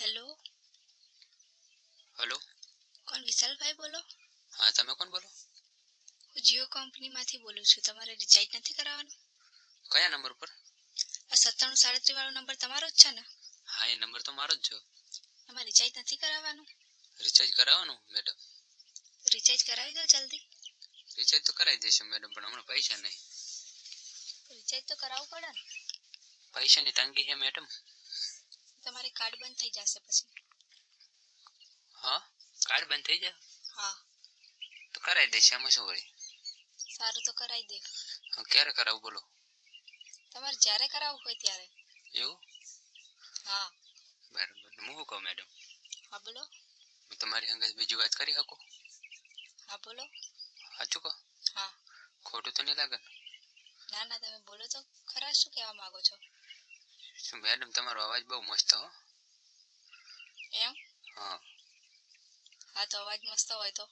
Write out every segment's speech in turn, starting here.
Hello. Hello. કોણ વિશાલભાઈ બોલો? હા, તમે કોણ બોલો? હું જીઓ કંપનીમાંથી બોલું છું. તમારે રિચાર્જ નથી કરાવવાનું? કયા નંબર પર? આ 9737 વાળો નંબર તમારો જ છે ને? હા, એ નંબર તો મારો જ છે. તમારે રિચાર્જ નથી કરાવવાનું? રિચાર્જ કરાવવાનું મેડમ? રિચાર્જ કરાવી દો જલ્દી. રિચાર્જ તો કરાવી દઈશું મેડમ, પણ હમણાં પૈસા નહીં. રિચાર્જ તો કરાવવું પડે ને. પૈસાની તંગી છે મેડમ. તમારે કાર્ડ બંધ થઈ જશે પછી. હા, કાર્ડ બંધ થઈ જાય? હા. તો કરાવી દઈશું, એમાં શું વળી? સારું, તો કરાવી દે. ક્યારે કરાવું બોલો? તમારે જ્યારે કરાવવું હોય ત્યારે. એવું? હા. બરાબર. હું શું કહું મેડમ? હા બોલો. હું તમારી અંગે બીજી વાત કરી શકું? હા બોલો. સાચું કહો? હા. ખોટું તો નહીં લાગે ને? ના ના, તમે બોલો તો ખરા, શું કહેવા માંગો છો? શું મેડમ, તમારો અવાજ બહુ મસ્ત હો. એમ? હા. હા, તો અવાજ મસ્ત હોય તો?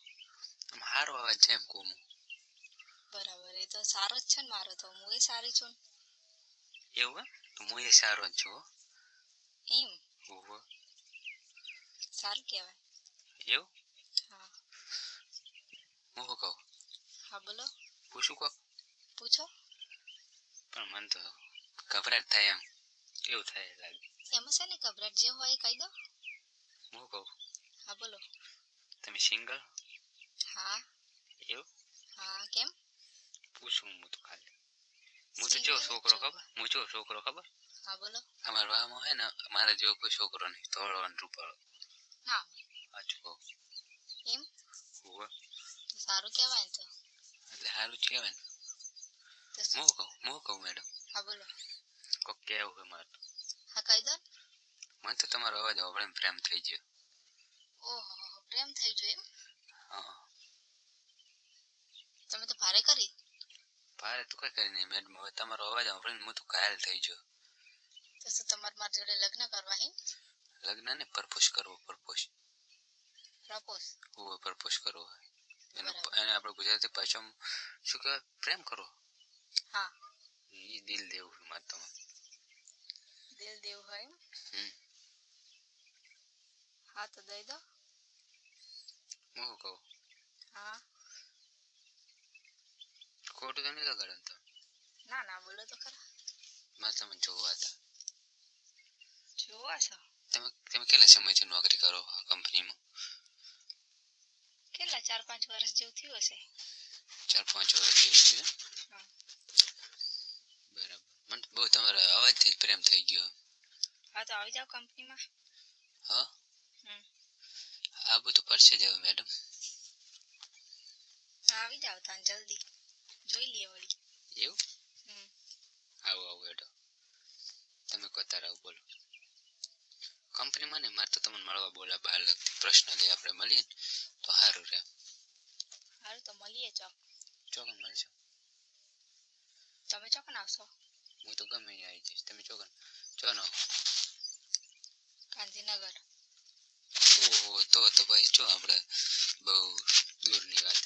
સારો અવાજ છે એમ કહું. બરાબર, એ તો સારો જ છે ને મારો તો. હું એ સારી છું. એવું? તો હું એ સારો જ છું. એમ? ઓહો. સારું કહેવાય. એવું? હા. હું શું કહું? હા બોલો. પૂછું કહો? પૂછો. પણ મને તો ગભરાટ થાય એમ. એવું થાય લાગે. એમાં છે ને ગભરાટ, જે હોય એ કહી દો. હું કહું? હા બોલો. તમે સિંગલ? હા. એવું? હા, કેમ? પૂછું હું તો ખાલી. હું તો જો છોકરો ખબર? હું જો છોકરો ખબર? હા બોલો. અમારા વાવામાં હે ને, મારા જેવો કોઈ છોકરો નહીં, ધોળો અને રૂપાળો. ના. સાચું કહું. એમ? ઓહો. તો સારું કહેવાય ને તો. એટલે સારું જ કહેવાય ને. હું કહું મેડમ? હા બોલો. કોક કેવું છે મારે. હા, કહી દો. મને તો તમારો અવાજ સાંભળીને પ્રેમ થઈ ગયો. ઓહો, પ્રેમ થઈ ગયો એમ? હા. તમે તો ભારે કરી. ભારે તો કઈ કરી નહીં મેડમ, હવે તમારો અવાજ સાંભળીને હું તો ઘાયલ થઈ ગયો. તો શું તમારે મારી જોડે લગ્ન કરવા હે? લગ્ન ને પરપોષ કરવો, પરપોષ. પ્રપોઝ? ઓહો, પરપોષ કરવો હોય. એને આપણે ગુજરાતી ભાષામાં શું કહેવાય? પ્રેમ કરવો. હા. એ દિલ દેવું છે મારે તમારે. દિલ દેવું હોય એમ? હા, તો દઈ દો. હું શું કહું? હા. ખોટું તો નહીં લગાડે ને તમે? ના ના, બોલો તો ખરા. મારે તમે જોવા હતા. જોવા છો? તમે કેટલા સમયથી નોકરી કરો આ કંપનીમાં? કેટલા 4-5 વર્ષ જેવું થયું હશે. 4-5 વર્ષ જેવું થયું? હા. બરાબર. મને બહુ તમારા અવાજથી જ પ્રેમ થઈ ગયો. હા, તો આવી જાઓ કંપનીમાં. હા. આ બધું પડશે જ હવે મેડમ. આવી જાઓ તાન જલ્દી. જોઈ લઈએ વળી. એવું? આવું હેડો. તમે કોતાર આવું બોલો. કંપનીમાં ને મારે તો તમને મળવા બોલા બહાર લગતી પર્સનલી આપણે મળીએ ને તો સારું રહે. સારું, તો મળીએ ચોક. ચોકન મળશું. તમે ચોકન આવશો? હું તો ગમે અહીં આવી જઈશ. તમે ચોકન ચોનો? ગાંધીનગર. ઓહો, તો ભાઈ જો આપણે બહુ દૂરની વાત.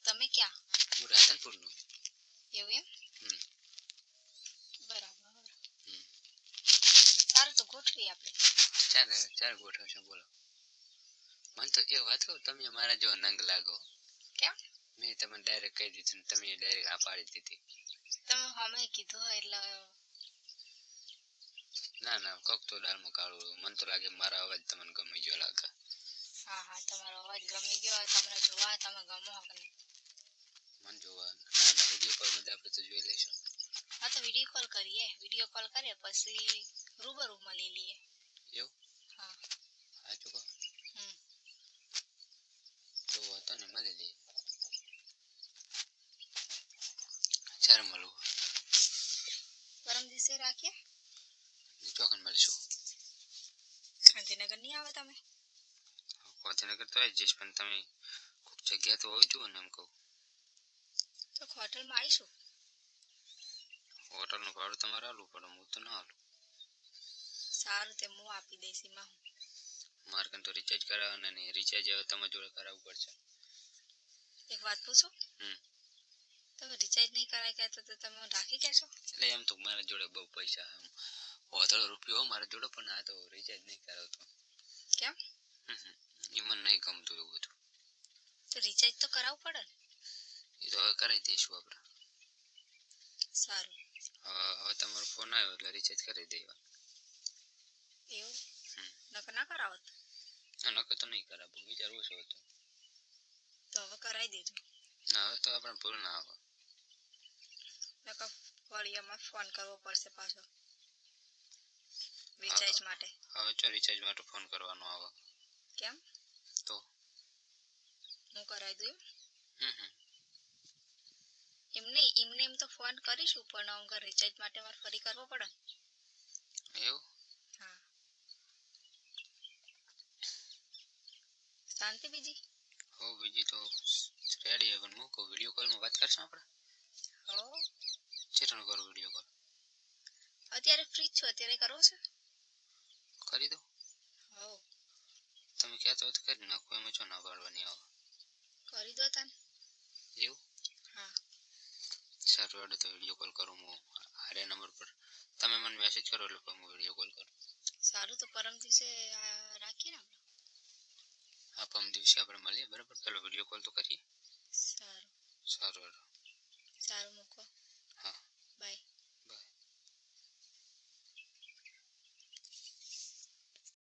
તમે ક્યાં? હું રાધનપુરનું. એવું એમ? બરાબર. સારું, તો ગોઠવીએ આપણે. ચાર ગોઠવશું બોલો. મને તો એ વાત કહું, તમે મારા જેવો નંગ લાગો. કેમ? મેં તમને ડાયરેક્ટ કહી દીધું ને તમે ડાયરેક્ટ આ પાડી દીધી. તમે હમે કીધું હોય એટલે. ના, કોક તો દાળમાં કાળું. મને તો લાગે મારા અવાજ તમને ગમી ગયો લાગે. હા, તમારો અવાજ ગમી ગયો. તમને જોવા તમે ગમો કે નહીં? મને જોવા ના, વિડીયો કોલમાં આપણે તો જોઈ લઈશું. હા, તો વિડીયો કોલ કરીએ. વિડીયો કોલ કરીએ પછી રૂબરૂ મળી લઈએ. એવું? હા. સાચું કહો? તો વાતો ને મળી લઈએ. ચાર મળવું. પરમ દિવસે રાખીએ. ચોકન મળીશું. ગાંધીનગર નહીં આવે તમે? ગાંધીનગર તો આવી જઈશ, પણ તમે કોઈક જગ્યા તો હોવી જોઈએ ને એમ કહું. તો હોટલમાં આવીશું. હોટલનું ભાડું તમારે આલવું પડે, હું તો ના આલું. સારું, તે હું આપી દઈશ. એમાં મારે કન તો રિચાર્જ કરાવવાના નહીં. રિચાર્જ હવે તમારી જોડે કરાવવું પડશે. એક વાત પૂછું? તમે રિચાર્જ નહીં કરાય કહેતો તો તમે રાખી કહેશો? એટલે એમ તો મારા જોડે બહુ પૈસા છે. 100 રૂપિયા મારા જોડે, પણ આ તો રિચાર્જ નહીં કરાવતો. કેમ? એ મને નહીં ગમતું એવું બધું. તો રિચાર્જ તો કરાવવું પડે ને. એ તો હવે કરાવી દઈશું આપણે. સારું. હવે તમારો ફોન આવ્યો એટલે રિચાર્જ કરી દેવા. એવું? નકર ના કરાવત? નકર તો નહીં કરાવું, વિચારવું છે તો. તો હવે કરાવી દેજો. ના, હવે તો આપણે ભૂલ ના આવે. નકર વળી અમારે ફોન કરવો પડશે પાછો રિચાર્જ માટે. હવે જો રિચાર્જ માટે ફોન કરવાનો આવે. કેમ? તો હું કરાવી દઉં હમ એમ નહીં, એમને એમ તો ફોન કરીશું પણ અગર રિચાર્જ માટે મારે ફરી કરવો પડે. એવું? હા. શાંતિ બીજી? હો, બીજી તો રેડી. પણ મૂકો, વિડીયો કોલમાં વાત કરશું આપણે. હો. ચેટલો કરો વિડીયો કોલ? અત્યારે ફ્રી છો? અત્યારે કરવો છે? કરી દો. હો. તમે કહેતો હોય તો કરી નાખો, એમાં શું ના પાડવાની આવે. કરી દો તને. એવું? હા. સારું, હેડો તો વિડીયો કોલ કરું હું આરે નંબર પર. તમે મને મેસેજ કરો એટલે હું વિડીયો કોલ કરું. સારું, તો પરમ દિવસે રાખીએ ને આપણે. હા, પરમ દિવસે આપણે મળીએ, બરાબર? પેલો વિડીયો કોલ તો કરીએ. સારું. સારું, હેડો. સારું, મૂકો. હા. બાય.